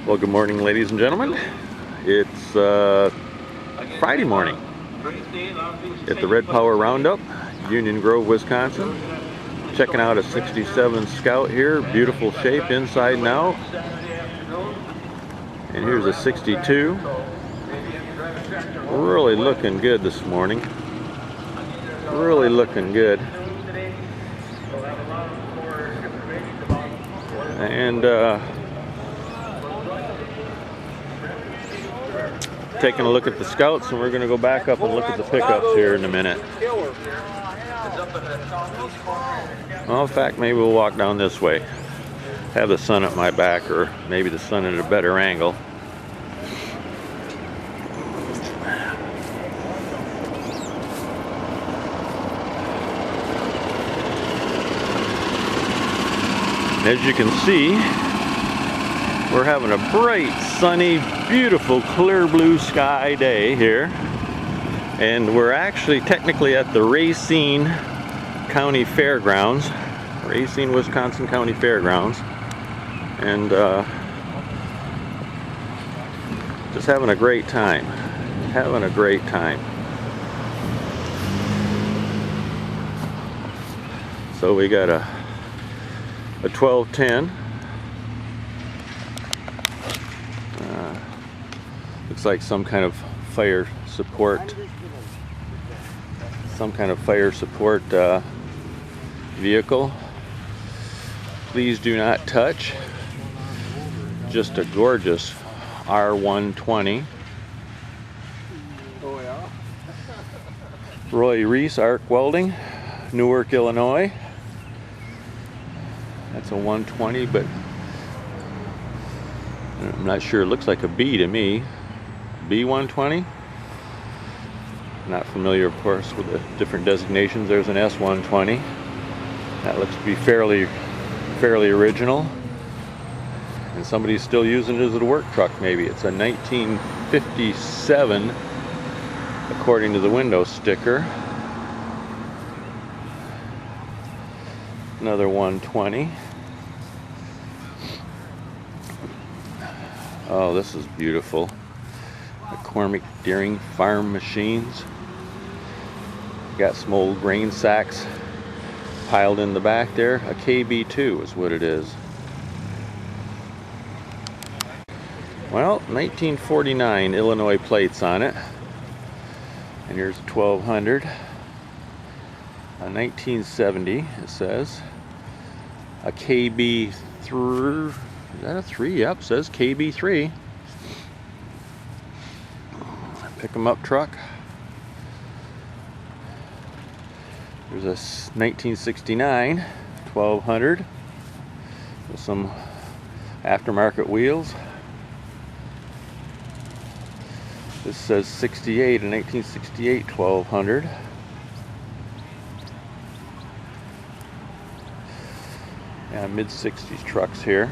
Well, good morning, ladies and gentlemen. It's Friday morning at the Red Power Roundup, Union Grove, Wisconsin. Checking out a 67 Scout here. Beautiful shape inside and out. And here's a 62. Really looking good this morning. Really looking good. And taking a look at the Scouts, and we're going to go back up and look at the pickups here in a minute. Well, in fact, maybe we'll walk down this way. Have the sun at my back, or maybe the sun at a better angle. As you can see, we're having a bright, sunny, beautiful, clear blue sky day here. And we're actually technically at the Racine County Fairgrounds, Racine, Wisconsin County Fairgrounds. And just having a great time. Having a great time. So we got a 1210. Looks like some kind of fire support. Vehicle. Please do not touch. Just a gorgeous R120. Oh yeah. Roy Reese Arc Welding, Newark, Illinois. That's a 120, but I'm not sure. It looks like a B to me. B120. Not familiar, of course, with the different designations. There's an S120. That looks to be fairly original. And somebody's still using it as a work truck, maybe. It's a 1957, according to the window sticker. Another 120. Oh, this is beautiful. McCormick Deering Farm Machines. Got some old grain sacks piled in the back there. A KB2 is what it is. Well, 1949 Illinois plates on it. And here's a 1200. A 1970, it says. A KB3. Is that a 3? Yep, says KB3. Pick 'em up truck. There's a 1969 1200 with some aftermarket wheels. This says 68, a 1968 1200. Yeah, mid-60s trucks here.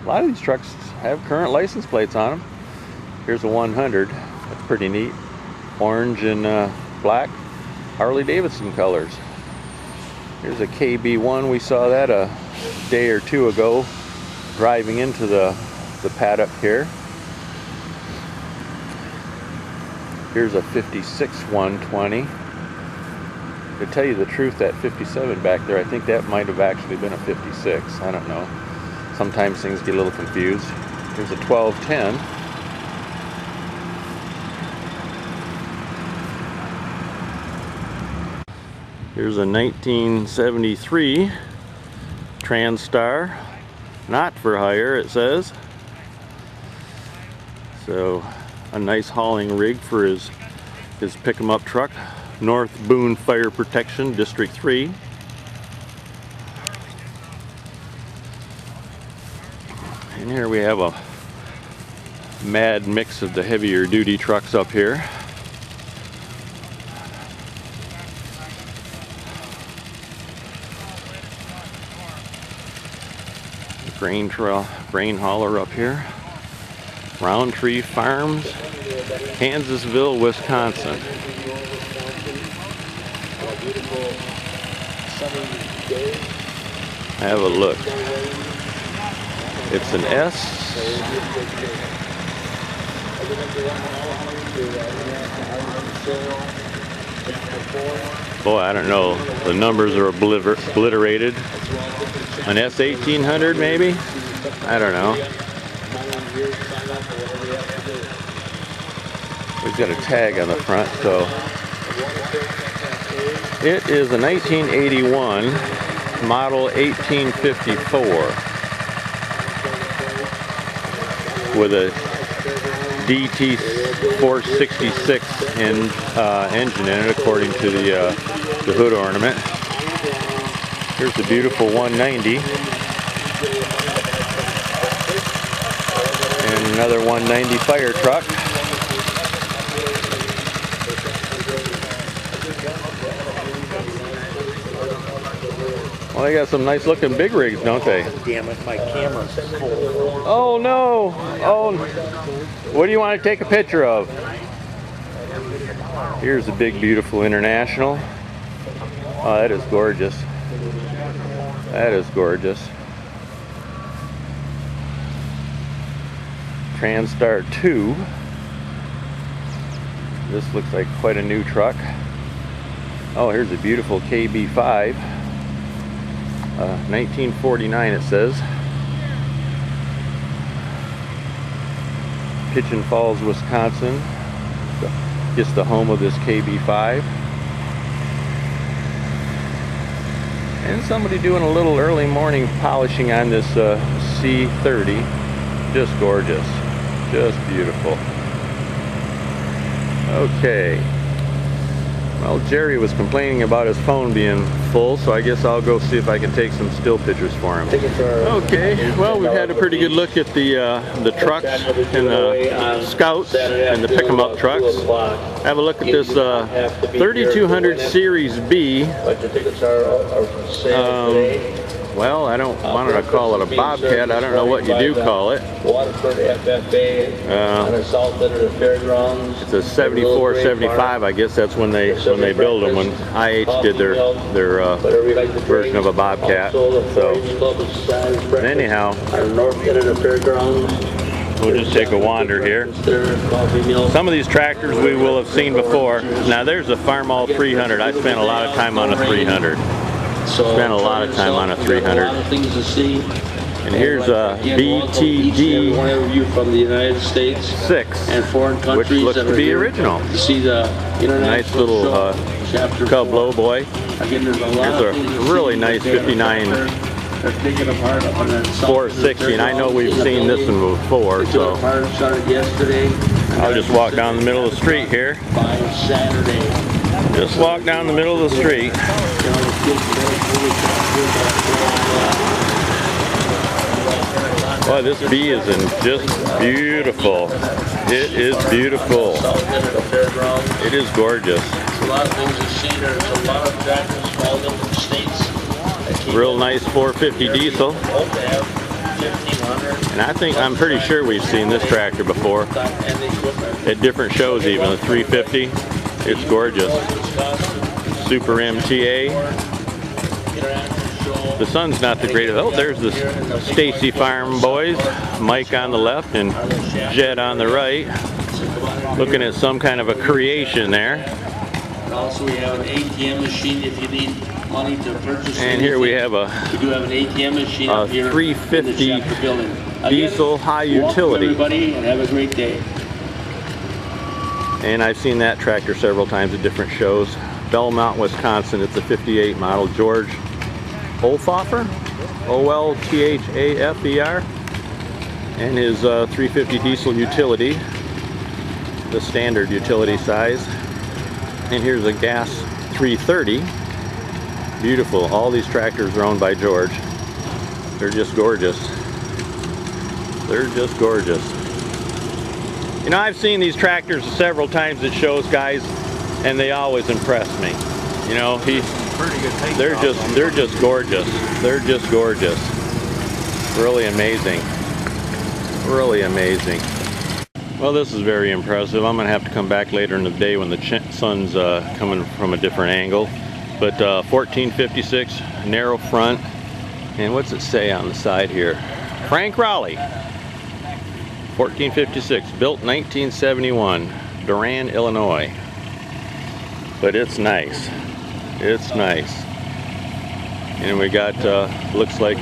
A lot of these trucks have current license plates on them. Here's a 100. That's pretty neat. Orange and black Harley Davidson colors. Here's a KB1. We saw that a day or two ago driving into the paddock here. Here's a 56 120. To tell you the truth, that 57 back there, I think that might have actually been a 56. I don't know. Sometimes things get a little confused. Here's a 1210. Here's a 1973 Transtar, not for hire, it says. So a nice hauling rig for his pick-em-up truck. North Boone Fire Protection, District 3. And here we have a mad mix of the heavier duty trucks up here. Grain hauler up here. Roundtree Farms, Kansasville, Wisconsin. Have a look. It's an S. Boy, I don't know. The numbers are obliterated. An S1800 maybe? I don't know. We've got a tag on the front, so it is a 1981 model 1854 with a DT 466 engine in it, according to the hood ornament. Here's the beautiful 190 and another 190 fire truck. Well, they got some nice looking big rigs, don't they? Damn it, my camera's full. Oh no! Oh, what do you want to take a picture of? Here's a big, beautiful International. Oh, that is gorgeous. That is gorgeous. Transstar 2. This looks like quite a new truck. Oh, here's a beautiful KB5. 1949 it says. Pigeon Falls, Wisconsin. Just the home of this KB5. And somebody doing a little early morning polishing on this C30. Just gorgeous. Just beautiful. Okay. Well, Jerry was complaining about his phone being full, so I guess I'll go see if I can take some still pictures for him. Okay, well, we've had a pretty good look at the trucks and the Scouts and the pick-em-up trucks. Have a look at this 3200 Series B. Well, I don't want to call it a Bobcat. I don't know what you do call it. It's a 74, 75. I guess that's when they build them. When IH did their version of a Bobcat. So anyhow, we'll just take a wander here. Some of these tractors we will have seen before. Now there's a Farmall 300. I spent a lot of time on a 300. Spent a lot of time on a 300. And here's a BTD from the United States 6, and foreign countries, which looks to be original. To see the nice little Cub Lowboy. Here's a really nice 59 460, and I know we've seen this one before, so I'll just walk down the middle of the street here. Just walk down the middle of the street. Boy, this B is just beautiful. It is beautiful. It is gorgeous. A lot of things to see. There's a lot of tractors from all different states. Real nice 450 diesel. And I'm pretty sure we've seen this tractor before at different shows, even the 350. It's gorgeous. Super MTA. The sun's not the greatest. Oh, there's the Stacy Farm boys. Mike on the left and Jed on the right. Looking at some kind of a creation there. And also we have an ATM machine if you need money to purchase. And here we have we do have an ATM machine up here 350 in the chapter building. diesel high utility. Welcome everybody, and have a great day. And I've seen that tractor several times at different shows. Belmont, Wisconsin. It's a 58 model George Olthofer, Olthafer, and his 350 diesel utility, the standard utility size. And here's a gas 330. Beautiful. All these tractors are owned by George. They're just gorgeous. They're just gorgeous. You know, I've seen these tractors several times at shows, guys, and they always impress me. You know, they're just gorgeous. They're just gorgeous. Really amazing. Really amazing. Well, this is very impressive. I'm gonna have to come back later in the day when the sun's coming from a different angle. But 1456 narrow front, and what's it say on the side here? Frank Raleigh, 1456, built 1971, Duran, Illinois. But it's nice. It's nice. And we got, looks like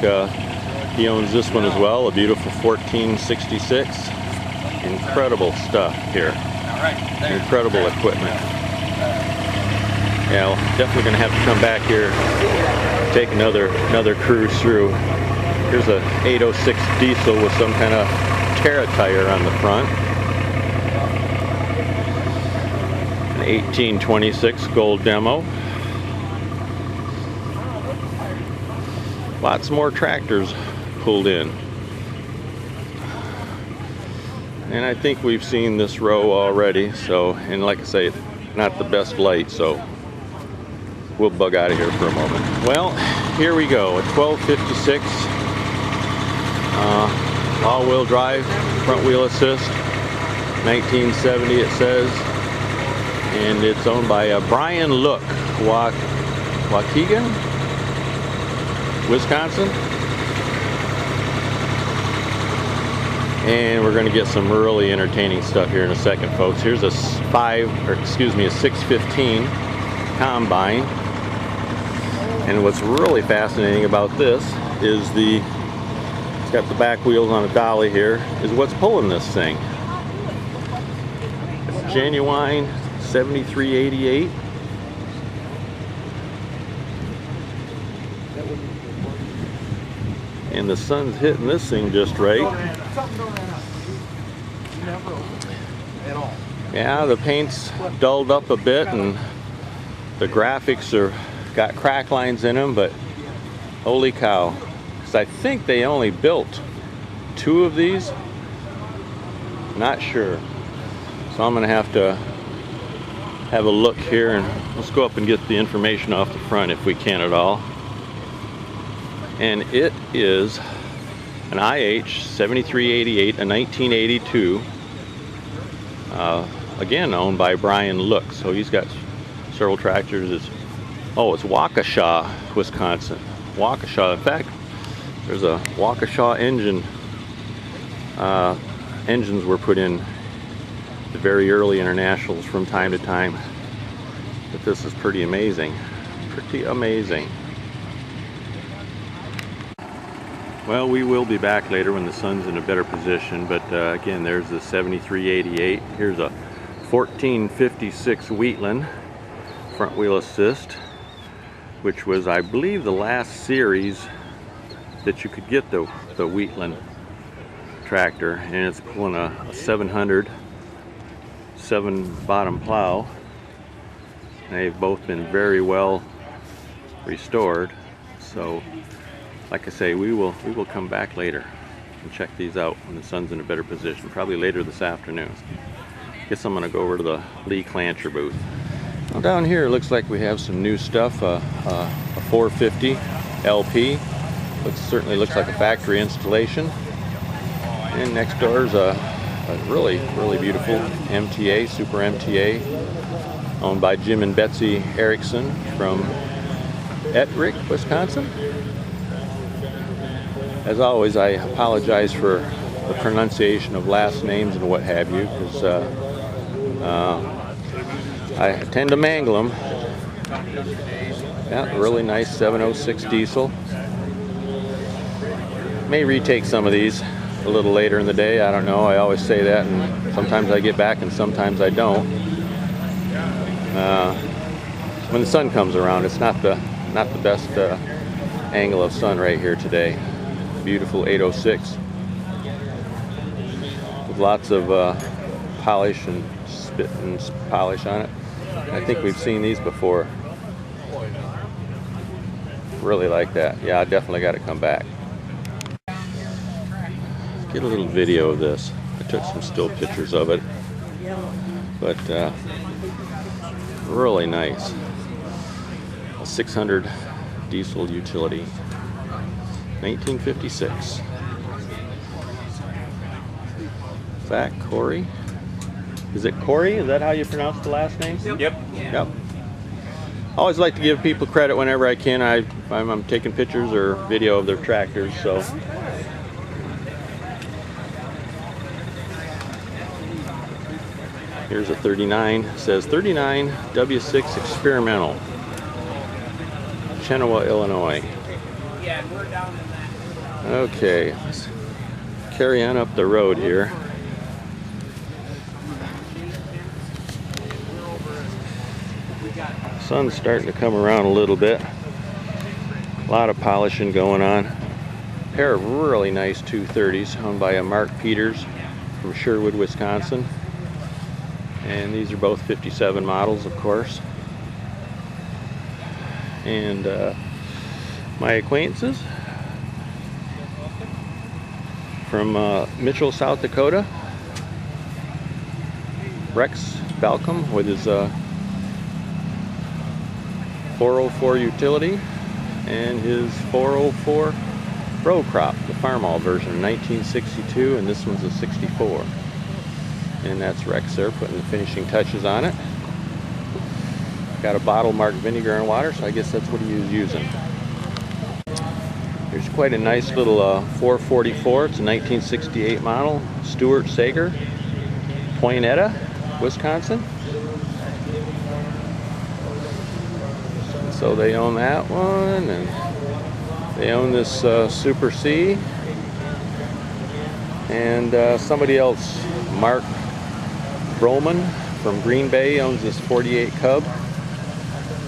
he owns this one as well, a beautiful 1466. Incredible stuff here. Incredible equipment. Yeah, well, definitely going to have to come back here, take another cruise through. Here's a 806 diesel with some kind of Terra tire on the front. An 1826 gold demo. Lots more tractors pulled in. And I think we've seen this row already, so, and like I say, not the best light, so we'll bug out of here for a moment. Well, here we go, a 1256 all-wheel drive, front wheel assist, 1970 it says, and it's owned by Brian Look, Waukegan, Wisconsin. And we're going to get some really entertaining stuff here in a second, folks. Here's a 615 combine. And what's really fascinating about this is it's got the back wheels on a dolly here, is what's pulling this thing. It's genuine 7388. And the sun's hitting this thing just right. Yeah, the paint's dulled up a bit and the graphics got crack lines in them, but holy cow. Because I think they only built 2 of these. Not sure. So I'm going to have a look here, and let's go up and get the information off the front if we can at all. And it is an IH 7388, a 1982. Again, owned by Brian Look. So he's got several tractors. It's Waukesha, Wisconsin. Waukesha. In fact, there's a Waukesha engine. Engines were put in the very early internationals from time to time. But this is pretty amazing. Pretty amazing. Well, we will be back later when the sun's in a better position, but again, there's the 7388. Here's a 1456 Wheatland front wheel assist, which was, I believe, the last series that you could get the Wheatland tractor, and it's pulling a 700 7-bottom plow. They've both been very well restored, so like I say, we will come back later and check these out when the sun's in a better position, probably later this afternoon. Guess I'm gonna go over to the Lee Clancher booth. Well, down here it looks like we have some new stuff, a 450 LP. Certainly looks like a factory installation. And next door is a really beautiful MTA, Super MTA, owned by Jim and Betsy Erickson from Ettrick, Wisconsin. As always, I apologize for the pronunciation of last names and what have you, because I tend to mangle them. Yeah, really nice 706 diesel. May retake some of these a little later in the day. I don't know. I always say that, and sometimes I get back and sometimes I don't. When the sun comes around, it's not the best angle of sun right here today. Beautiful 806 with lots of polish and spit and polish on it. I think we've seen these before. Really like that. Yeah, I definitely got to come back. Get a little video of this. I took some still pictures of it, but really nice. A 600 diesel utility, 1956. Is that Corey? Is it Corey? Is that how you pronounce the last name? Yep. Yep. I always like to give people credit whenever I can. I'm taking pictures or video of their tractors, so Here's a 39. It says 39 W6 Experimental, Chenoa, Illinois. Okay, let's carry on up the road here. Sun's starting to come around a little bit. A lot of polishing going on. A pair of really nice 230s owned by a Mark Peters from Sherwood, Wisconsin. And these are both 57 models, of course. And my acquaintances from Mitchell, South Dakota. Rex Balcom with his 404 utility and his 404 row crop, the Farmall version, 1962, and this one's a 64. And that's Rex there putting the finishing touches on it. Got a bottle marked vinegar and water, so I guess that's what he was using. Here's quite a nice little 444. It's a 1968 model, Stuart Sager, Poinetta, Wisconsin. So they own that one, and they own this Super C. And somebody else, Mark Broman from Green Bay, owns this 48 Cub,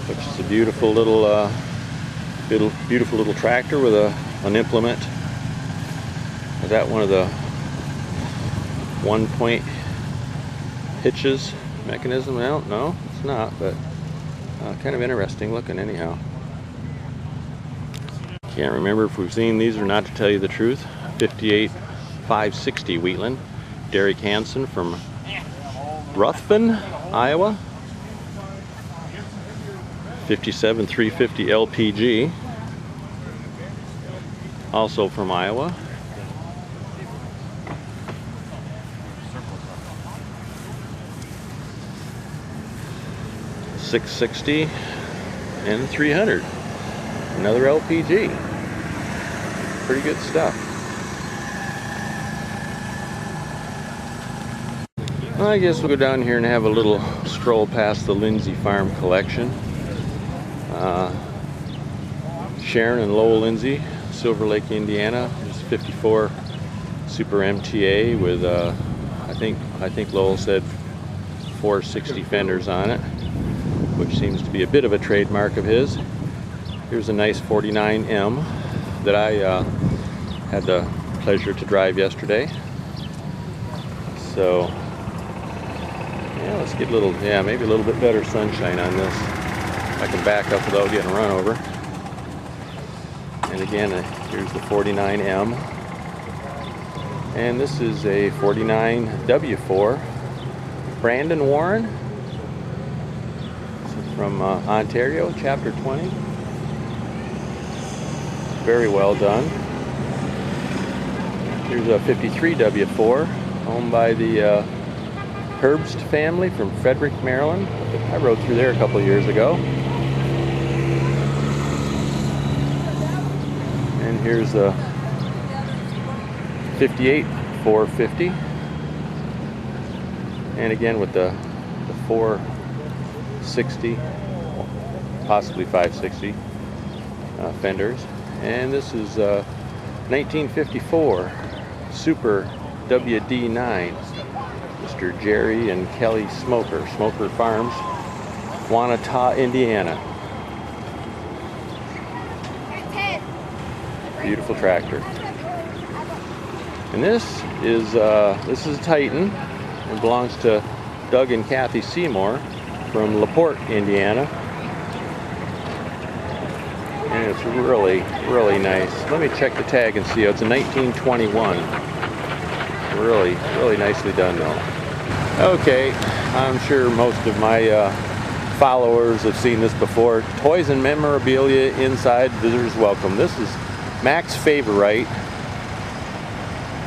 which is a beautiful little tractor with an implement. Is that one of the 1-point hitches mechanism? Well, no, it's not, but kind of interesting looking anyhow. Can't remember if we've seen these or not, to tell you the truth. 58 560 Wheatland, Derek Hansen from Ruthven, Iowa. 57 350 LPG, also from Iowa. .660 and 300. Another LPG. Pretty good stuff. Well, I guess we'll go down here and have a little stroll past the Lindsay Farm collection. Sharon and Lowell Lindsay, Silver Lake, Indiana. There's 54 Super MTA with I think Lowell said 460 fenders on it, which seems to be a bit of a trademark of his. Here's a nice 49M that I had the pleasure to drive yesterday. So yeah, let's get a little, maybe a little bit better sunshine on this. I can back up without getting run over. And again, here's the 49M. And this is a 49W4 Brandon Warren. This is from Ontario, Chapter 20. Very well done. Here's a 53W4 owned by the Herbst family from Frederick, Maryland. I rode through there a couple of years ago. And here's a 58 450. And again with the 460, possibly 560 fenders. And this is 1954 Super WD9. Mr. Jerry and Kelly Smoker, Smoker Farms, Wanata, Indiana. Beautiful tractor. And this is a Titan. It belongs to Doug and Kathy Seymour from LaPorte, Indiana. And it's really, really nice. Let me check the tag and see. It's a 1921. Really, really nicely done though. Okay, I'm sure most of my followers have seen this before. Toys and memorabilia inside, visitors welcome. This is Max Favorite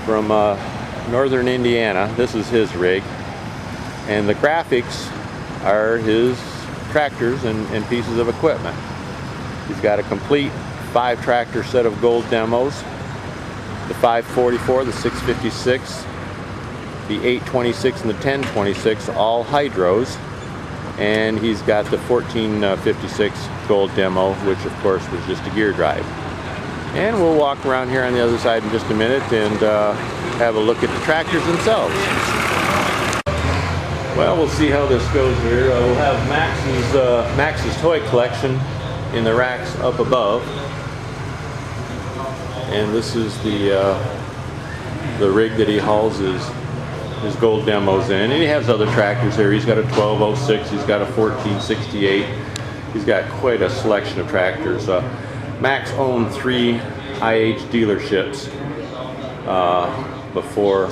from northern Indiana. This is his rig. And the graphics are his tractors and pieces of equipment. He's got a complete 5-tractor set of gold demos. The 544, the 656, the 826 and the 1026, all hydros. And he's got the 1456 Gold Demo, which of course was just a gear drive. And we'll walk around here on the other side in just a minute and have a look at the tractors themselves. Well, we'll see how this goes here. We'll have Max's toy collection in the racks up above. And this is the rig that he hauls his Gold Demos in. And he has other tractors here. He's got a 1206, he's got a 1468. He's got quite a selection of tractors. Max owned 3 IH dealerships before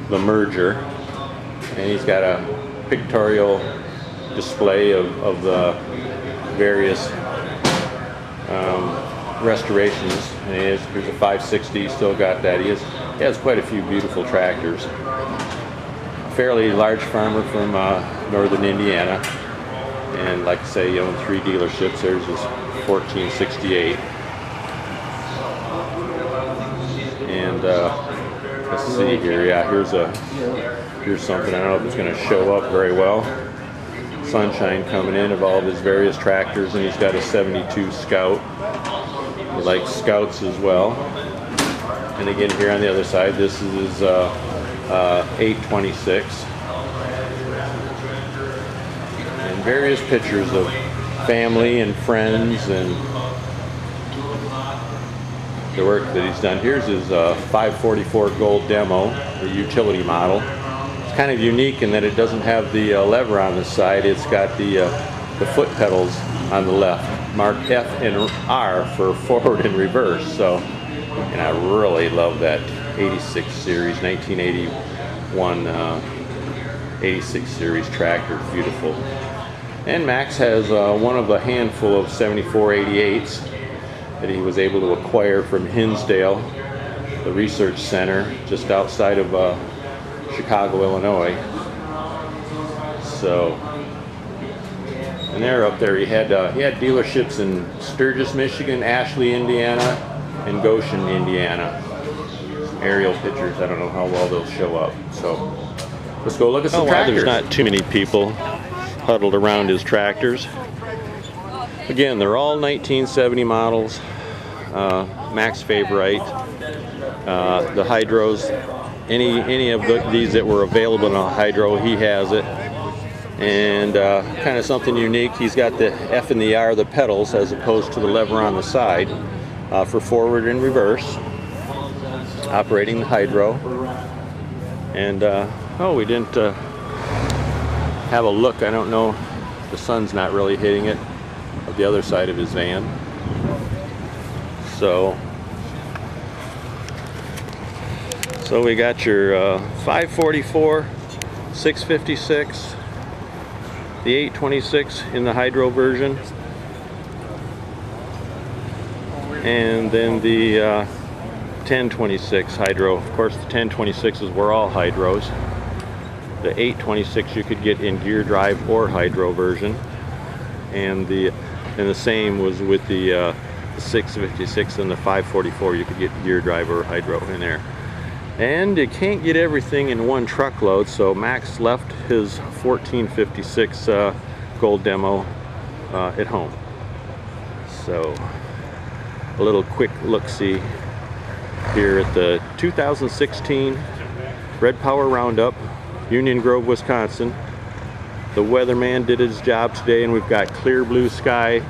the merger. And he's got a pictorial display of the various restorations. And here's a 560, still got that. He has quite a few beautiful tractors. Fairly large farmer from northern Indiana. And like I say, he owned 3 dealerships. There's his 1468. And let's see here. Yeah, here's something. I don't know if it's going to show up very well. Sunshine coming in of all of his various tractors, and he's got a 72 Scout. He likes Scouts as well. And again, here on the other side, this is his 826. And various pictures of family and friends and the work that he's done. Here's his 544 Gold Demo, the utility model. It's kind of unique in that it doesn't have the lever on the side. It's got the foot pedals on the left, marked F and R for forward and reverse. So, and I really love that 86 series, 1981 86 series tractor. Beautiful. And Max has one of a handful of 7488s that he was able to acquire from Hinsdale, the research center just outside of Chicago, Illinois. So, and they're up there. He had dealerships in Sturgis, Michigan, Ashley, Indiana, and Goshen, Indiana. Some aerial pictures. I don't know how well they'll show up. So let's go look at some tractors. There's not too many people huddled around his tractors. Again, they're all 1970 models. Max Favorite. The hydros, any of these that were available in a hydro, he has it. And kind of something unique, he's got the F and the R, the pedals, as opposed to the lever on the side for forward and reverse, operating the hydro. And oh, we didn't have a look. I don't know, the sun's not really hitting it, of the other side of his van. So we got your 544, 656, the 826 in the hydro version, and then the 1026 hydro. Of course, the 1026s were all hydros. The 826 you could get in gear drive or hydro version, and the same was with the 656 and the 544. You could get gear drive or hydro in there. And you can't get everything in one truckload, so Max left his 1456 Gold Demo at home. So a little quick look-see here at the 2016 Red Power Roundup, Union Grove, Wisconsin. The weatherman did his job today, and we've got clear blue sky,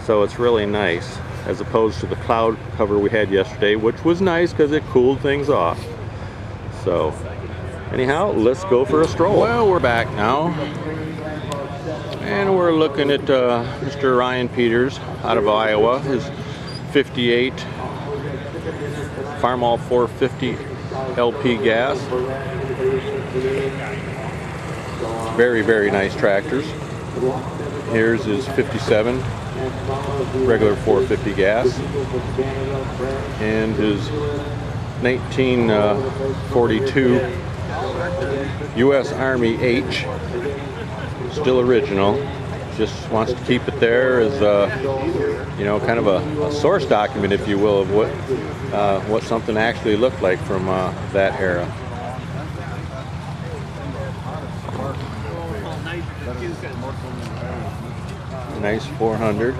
so it's really nice, as opposed to the cloud cover we had yesterday, which was nice because it cooled things off. So anyhow, let's go for a stroll. Well, we're back now, and we're looking at Mr. Ryan Peters out of Iowa, his 58 Farmall 450 LP gas. Very, very nice tractors. Here's his 57 regular 450 gas, and his 1942 U.S. Army H, still original. Just wants to keep it there as you know, kind of a source document, if you will, of what something actually looked like from that era. Nice 400.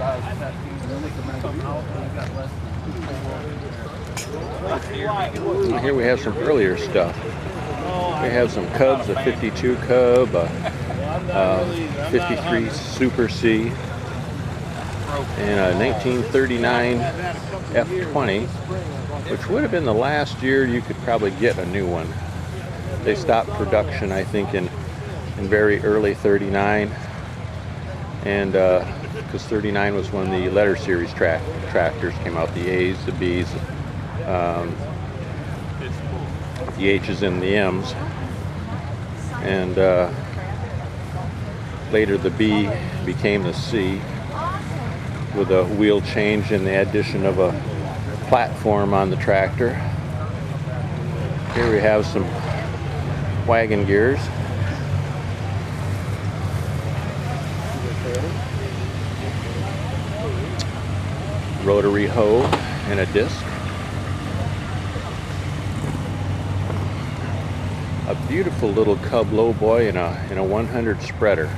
Here we have some earlier stuff. We have some Cubs, a 52 Cub, a 53 Super C, and a 1939 F20, which would have been the last year you could probably get a new one. They stopped production, I think, in very early 39, and because 39 was when the letter series tractors came out, the A's, the B's, the H's and the M's, and later the B became the C with a wheel change and the addition of a platform on the tractor. Here we have some wagon gears. Rotary hoe and a disc. A beautiful little Cub lowboy in a 100 spreader.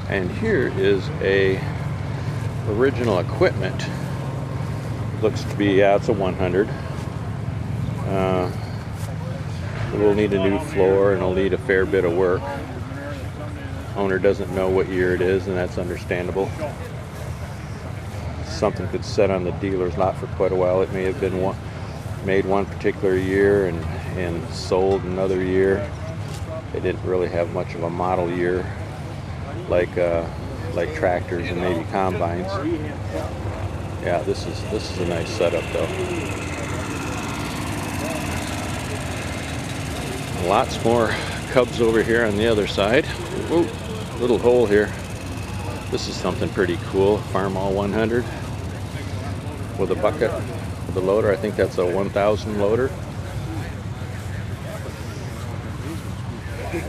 And here is a original equipment. Looks to be, yeah, it's a 100. We'll need a new floor and it'll need a fair bit of work. Owner doesn't know what year it is, and that's understandable. Something could sit on the dealer's lot for quite a while. It may have been made one particular year and sold another year. They didn't really have much of a model year like tractors and maybe combines. Yeah, this is a nice setup though. Lots more Cubs over here on the other side. Ooh, little hole here. This is something pretty cool. Farmall 100 with a bucket with a loader. I think that's a 1000 loader.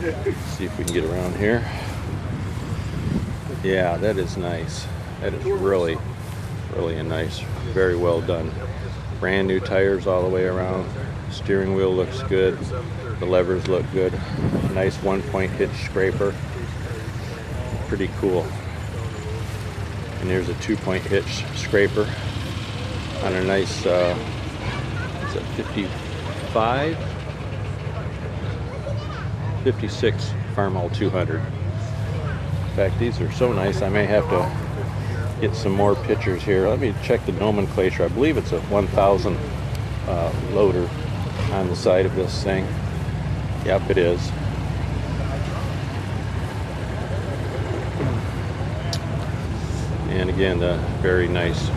Let's see if we can get around here. Yeah, that is nice. That is really a nice, very well done. Brand new tires all the way around. Steering wheel looks good. The levers look good. Nice 1-point hitch scraper. Pretty cool. And there's a 2-point hitch scraper on a nice, is it 55? 56 Farmall 200. In fact, these are so nice, I may have to get some more pictures here. Let me check the nomenclature. I believe it's a 1000 loader on the side of this thing. Yep, it is. And again, the very nice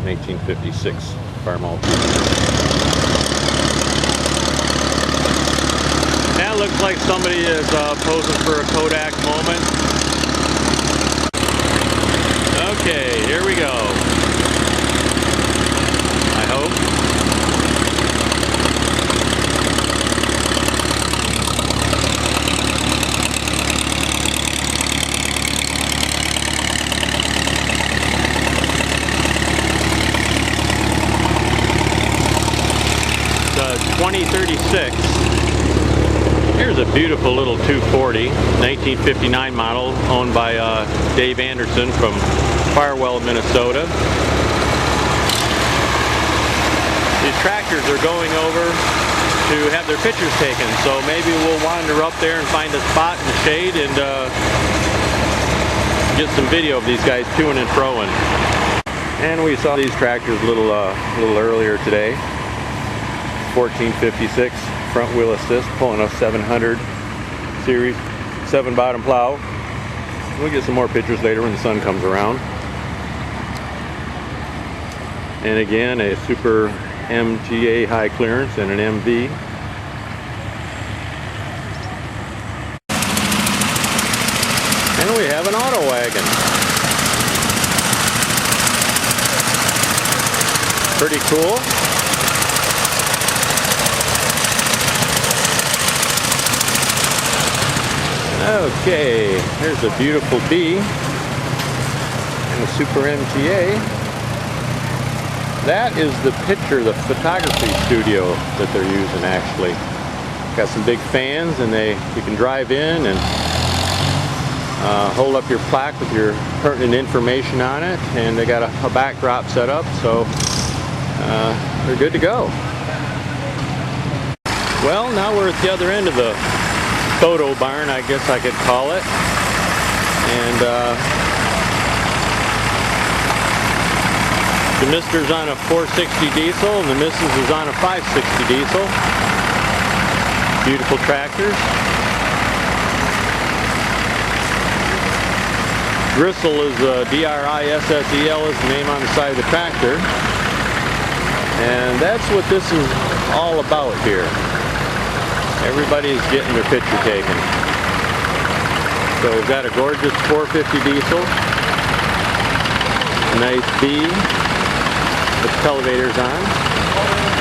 1956 Farmall. That looks like somebody is posing for a Kodak moment. Okay, here we go. I hope. The 2036. Here's a beautiful little 240, 1959 model, owned by Dave Anderson from Farwell, Minnesota. These tractors are going over to have their pictures taken, so maybe we'll wander up there and find a spot in the shade and get some video of these guys to-ing and fro-ing. And we saw these tractors a little earlier today. 1456 front wheel assist, pulling a 700 series 7 bottom plow. We'll get some more pictures later when the sun comes around. And again, a Super MTA high clearance and an MV. And we have an auto wagon. Pretty cool. Okay, here's a beautiful B and a Super MTA. That is the the photography studio that they're using actually. Got some big fans and you can drive in and hold up your plaque with your pertinent information on it, and they got a backdrop set up, so they're good to go. Well, now we're at the other end of the photo barn, I guess I could call it, and the Mister's on a 460 diesel, and the Mrs. is on a 560 diesel. Beautiful tractors. Grisel is D-R-I-S-S-E-L is the name on the side of the tractor. And that's what this is all about here. Everybody's getting their picture taken. So we've got a gorgeous 450 diesel. A nice B with the elevators on.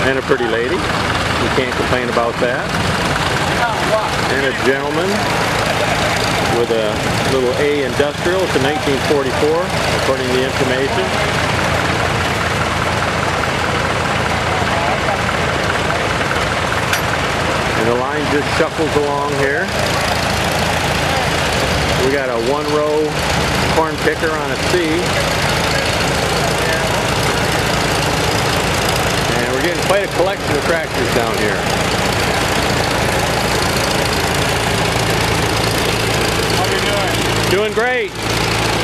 And a pretty lady. You can't complain about that. And a gentleman with a little A industrial. It's a 1944, according to the information. And the line just shuffles along here. We got a one-row corn picker on a C. And we're getting quite a collection of tractors down here. Doing great.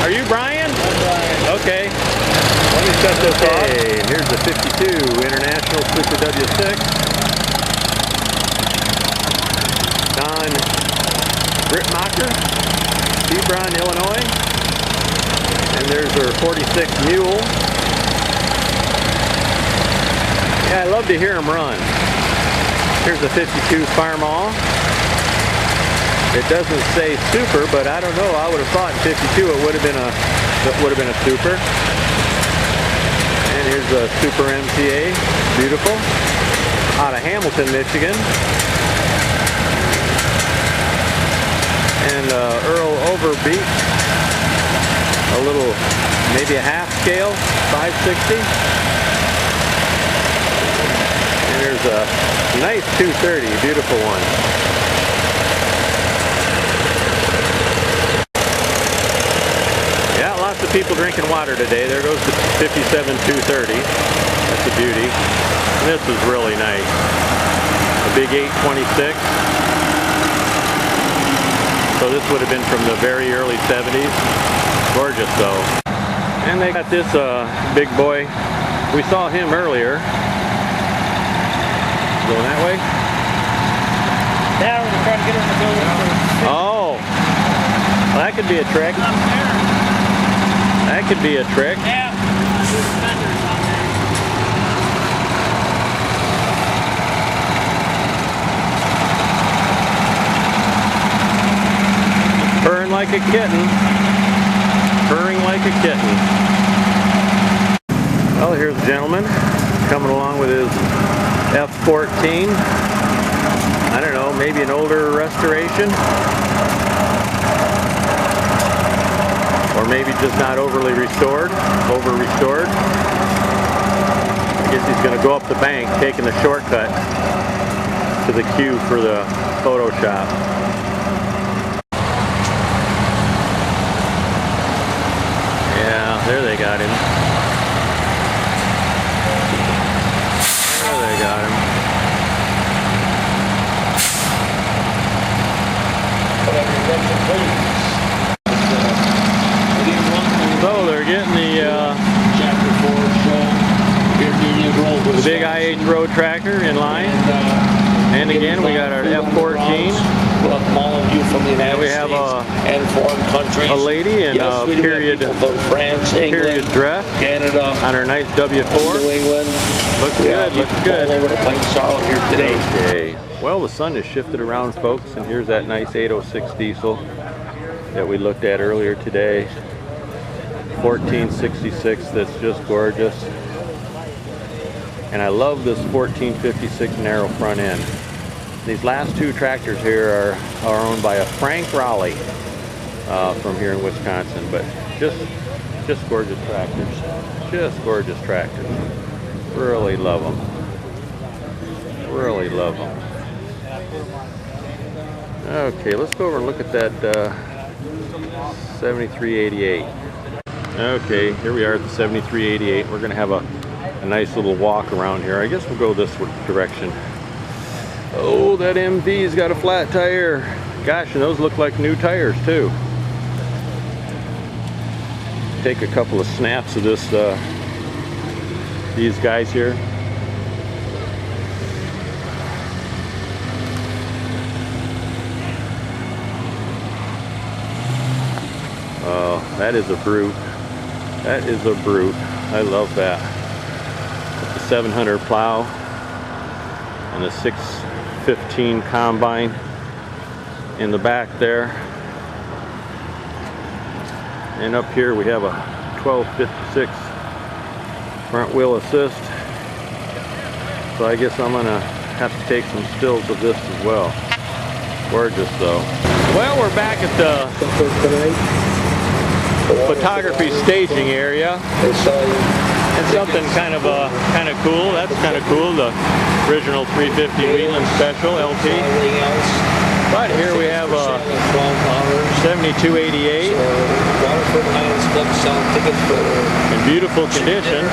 Are you Brian? I'm Brian. Okay. Let me shut this off. Okay, here's the 52 International Super W6. Don Gritmacher, Hebron, Illinois. And there's our 46 Mule. Yeah, I love to hear them run. Here's the 52 Farmall. It doesn't say super, but I don't know. I would have thought in 52 it would have been a super. And here's the Super MTA, beautiful, out of Hamilton, Michigan. And Earl Overbeat, a little, maybe a half scale, 560. And there's a nice 230, beautiful one. Lots of people drinking water today. There goes the 57 230. That's a beauty. And this is really nice. A big 826. So this would have been from the very early 70s. Gorgeous though. And they got this big boy. We saw him earlier. Going that way? Now we're trying to get in the building. Oh. Well, that could be a trick. That could be a trick. Yeah. Purring like a kitten. Purring like a kitten. Well, here's a gentleman coming along with his F-14. I don't know, maybe an older restoration. Or maybe just not overly restored, over-restored. I guess he's going to go up the bank, taking the shortcut to the queue for the Photoshop. Yeah, there they got him. There they got him. So they're getting the big IH road tractor in line. And again, we got our F-14. Welcome all of you from the United And we have States and foreign countries. a lady in Yes, we do have period people from France, England, dress Canada, on her nice W4. New England. Looks We good, have looks people good. all over the place all here today. Okay. Well, the sun has shifted around, folks, and here's that nice 806 diesel that we looked at earlier today. 1466, that's just gorgeous. And I love this 1456 narrow front end. These last two tractors here are owned by a Frank Raleigh from here in Wisconsin, but just gorgeous tractors. Just gorgeous tractors. Really love them. Really love them. Okay, let's go over and look at that 7388. Okay, here we are at the 7388. We're gonna have a nice little walk around here. I guess we'll go this direction. Oh, that MV's got a flat tire. Gosh, and those look like new tires too. Take a couple of snaps of this, these guys here. Oh, that is a brute. That is a brute. I love that. With the 700 plow and the 615 combine in the back there. And up here we have a 1256 front wheel assist. So I guess I'm gonna have to take some stills of this as well. Gorgeous though. Well, we're back at the photography staging area. And something kind of cool. That's kind of cool. The original 350 Wheatland Special LT. But here we have a 7288 in beautiful condition.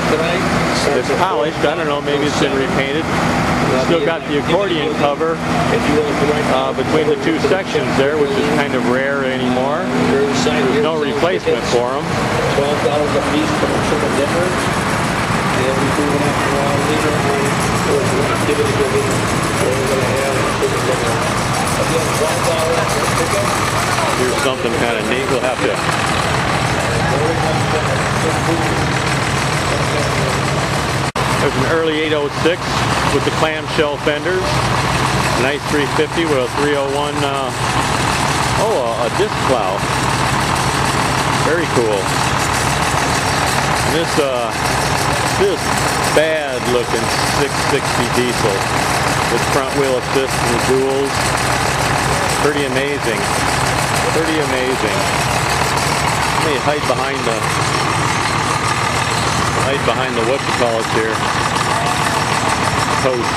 It's polished. I don't know, maybe it's been repainted. Still got the accordion cover between the two sections there, which is kind of rare anymore. There's no replacement for them. $12 a piece for a triple dipper. And we do an extra liter on activity building. We're going to have a triple dipper. Again, $12 extra pickup. Here's something kind of neat. We'll have to. There's an early 806 with the clamshell fenders. Nice 350 with a 301. A disc plow. Very cool. And this bad looking 660 diesel with front wheel assist and duals. Pretty amazing. Pretty amazing. Let me hide behind the whatchamacallit here. Post.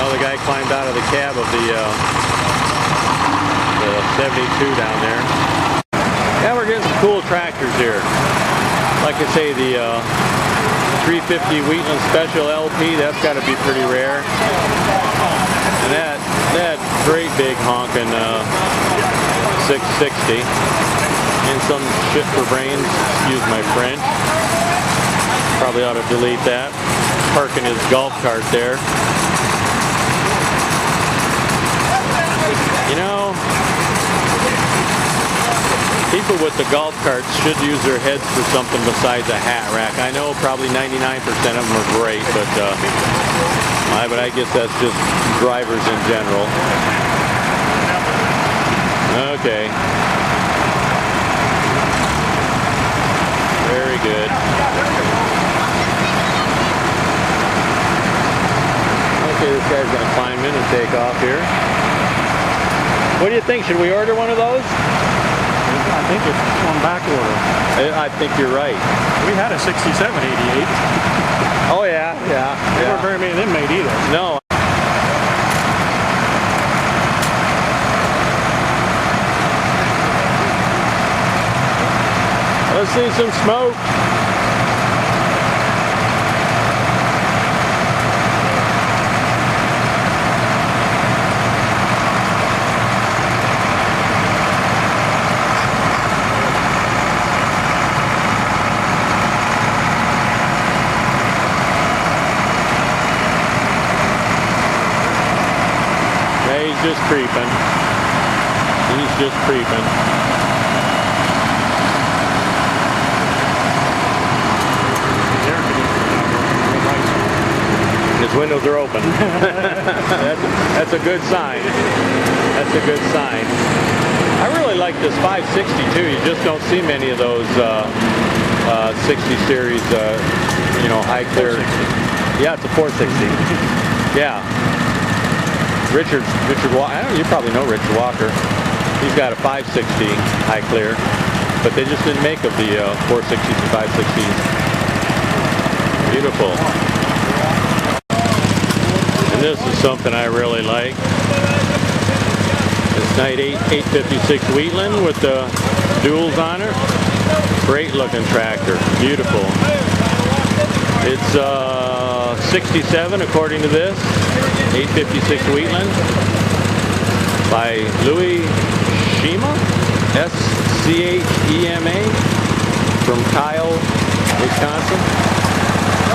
Oh, the guy climbed out of the cab of the 72 down there. Yeah, we're getting some cool tractors here. Like I say, the 350 Wheatland Special LP, that's got to be pretty rare. And that great big honking 660. And some shit for brains, excuse my French. Probably ought to delete that. Parking his golf cart there. You know, people with the golf carts should use their heads for something besides a hat rack. I know probably 99% of them are great, but I guess that's just drivers in general. Okay. Very good. Okay, this guy's going to climb in and take off here. What do you think? Should we order one of those? I think it's on back order. I think you're right. We had a 6788. Oh yeah. There weren't very many of them made either. No. Let's see some smoke. He's just creeping. He's just creeping. His windows are open. That's a good sign. That's a good sign. I really like this 560 too. You just don't see many of those 60 series, high clear. Yeah, it's a 460. Yeah. Richard Walker, you probably know Richard Walker. He's got a 560 high clear, but they just didn't make of the 460s and 560s. Beautiful. And this is something I really like. This night 856 Wheatland with the duals on it. Great looking tractor, beautiful. It's 67 according to this. 856 Wheatland by Louis Schema, S-C-H-E-M-A, from Kyle, Wisconsin.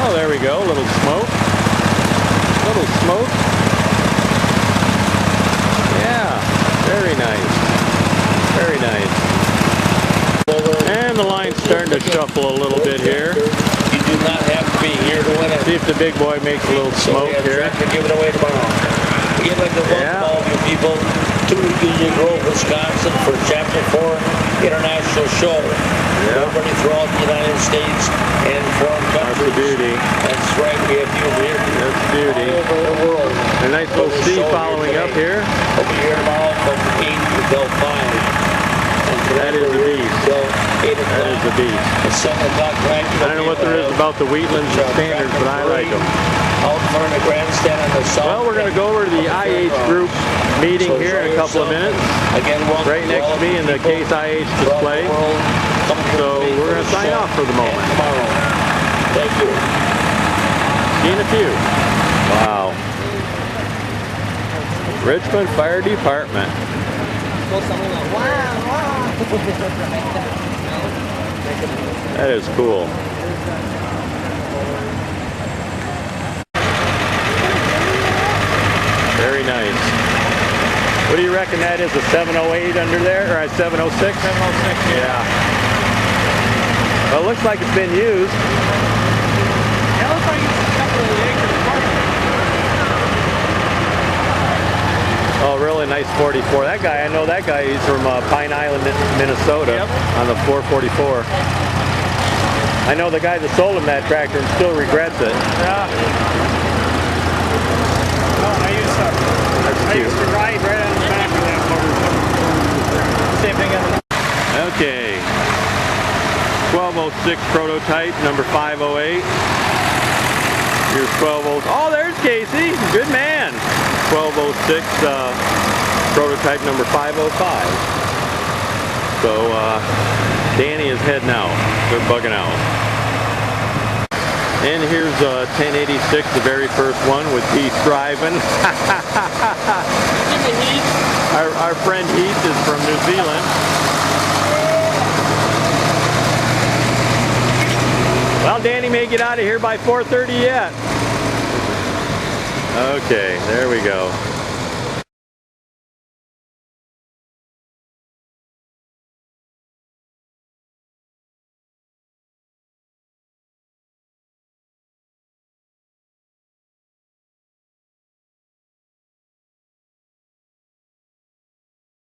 Oh, there we go, a little smoke. Little smoke. Yeah, very nice. Very nice. And the line's starting to shuffle a little bit here. You do not have to be here to win it. See if the big boy makes a little smoke here. To give it away tomorrow. We'd like to welcome all of you people to Union Grove, Wisconsin for Chapter 4 International Show. Everybody throughout the United States and foreign countries. That's the beauty. That's right, we have you here. That's the beauty. All over the world. A nice little sea following up here. We'll be here tomorrow from 8 until 5. That is a beast. That is a beast. At 7 o'clock tonight. I don't know what there is about the Wheatlands and Standards, but I like them. Out in front of the grandstand on the south. Well, we're going to go over to the IH group meeting here in a couple of minutes. Again, Right next to me in the Case IH display. So we're going to sign off for the moment. Tomorrow. Thank you. See you in a few. Wow. Richmond Fire Department. That is cool. Very nice. What do you reckon that is, a 708 under there, or a 706? 706. Yeah. Well, it looks like it's been used. It looks like it's a couple of acres apart. Oh, really nice 44. That guy, I know that guy. He's from Pine Island, Minnesota, on the 444. I know the guy that sold him that tractor and still regrets it. Yeah. Oh, I used to ride right on the back of that motorcycle. Same thing on the... Okay. 1206 prototype, number 508. Here's 1206. Oh, there's Casey. Good man. 1206 prototype number 505. So Danny is heading out. They're bugging out. And here's 1086, the very first one with Heath driving. Our friend Heath is from New Zealand. Well, Danny may get out of here by 4:30 yet. Okay, there we go.